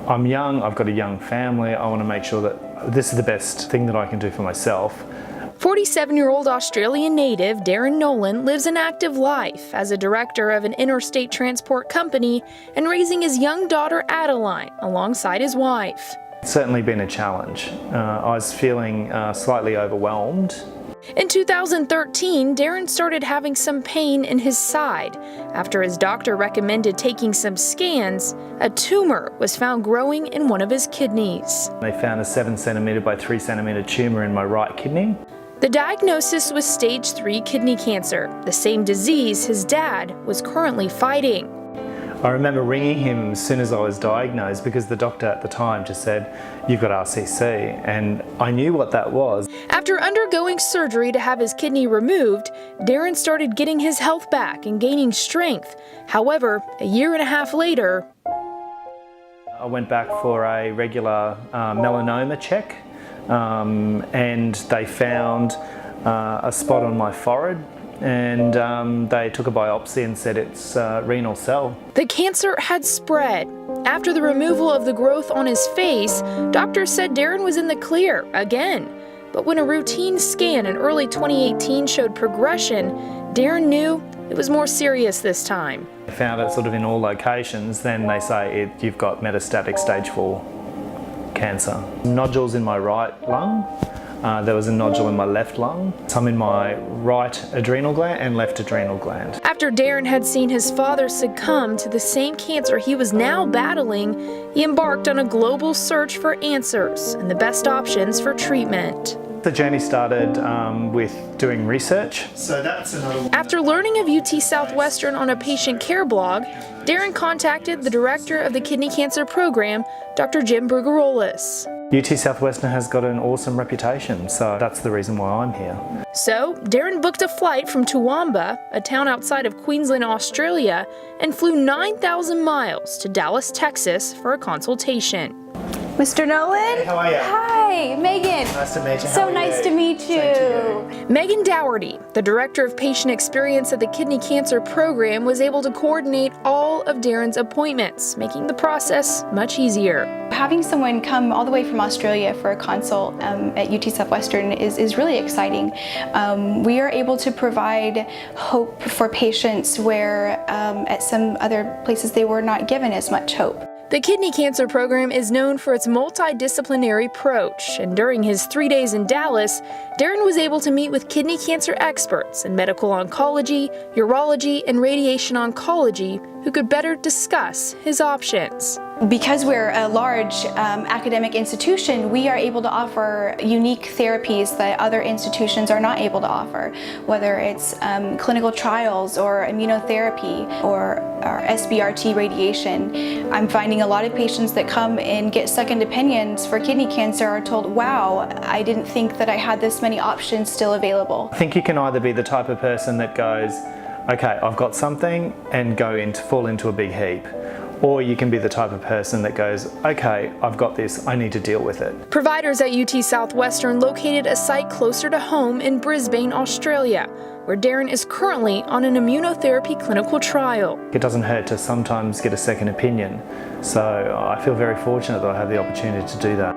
I'm young, I've got a young family, I want to make sure that this is the best thing that I can do for myself. 47-year-old Australian native Darren Nolan lives an active life as a director of an interstate transport company and raising his young daughter Adeline alongside his wife. It's certainly been a challenge. I was feeling slightly overwhelmed. In 2013, Darren started having some pain in his side. After his doctor recommended taking some scans, a tumor was found growing in one of his kidneys. They found a 7 centimetre by 3 centimetre tumour in my right kidney. The diagnosis was stage 3 kidney cancer, the same disease his dad was currently fighting. I remember ringing him as soon as I was diagnosed because the doctor at the time just said, "You've got RCC," and I knew what that was. After undergoing surgery to have his kidney removed, Darren started getting his health back and gaining strength. However, a year and a half later, I went back for a regular melanoma check and they found a spot on my forehead. And they took a biopsy and said it's renal cell. The cancer had spread. After the removal of the growth on his face, doctors said Darren was in the clear again. But when a routine scan in early 2018 showed progression, Darren knew it was more serious this time. They found it sort of in all locations, then they say you've got metastatic stage 4 cancer. Nodules in my right lung. There was a nodule in my left lung, some in my right adrenal gland and left adrenal gland. After Darren had seen his father succumb to the same cancer he was now battling, he embarked on a global search for answers and the best options for treatment. The journey started with doing research. So that's another one. After learning of UT Southwestern on a patient care blog, Darren contacted the director of the kidney cancer program, Dr. Jim Brugarolis. UT Southwestern has got an awesome reputation, so that's the reason why I'm here. So, Darren booked a flight from Toowoomba, a town outside of Queensland, Australia, and flew 9,000 miles to Dallas, Texas for a consultation. Mr. Nolan? Hey, how are you? Hi, Megan. Nice to meet you. So nice to meet you. Megan Dougherty, the Director of Patient Experience at the Kidney Cancer Program, was able to coordinate all of Darren's appointments, making the process much easier. Having someone come all the way from Australia for a consult at UT Southwestern is really exciting. We are able to provide hope for patients where at some other places they were not given as much hope. The Kidney Cancer Program is known for its multidisciplinary approach, and during his 3 days in Dallas, Darren was able to meet with kidney cancer experts in medical oncology, urology, and radiation oncology who could better discuss his options. Because we're a large academic institution, we are able to offer unique therapies that other institutions are not able to offer, whether it's clinical trials or immunotherapy or SBRT radiation. I'm finding a lot of patients that come and get second opinions for kidney cancer are told, wow, I didn't think that I had this many options still available. I think you can either be the type of person that goes, okay, I've got something, and fall into a big heap. Or you can be the type of person that goes, okay, I've got this, I need to deal with it. Providers at UT Southwestern located a site closer to home in Brisbane, Australia, where Darren is currently on an immunotherapy clinical trial. It doesn't hurt to sometimes get a second opinion, so I feel very fortunate that I have the opportunity to do that.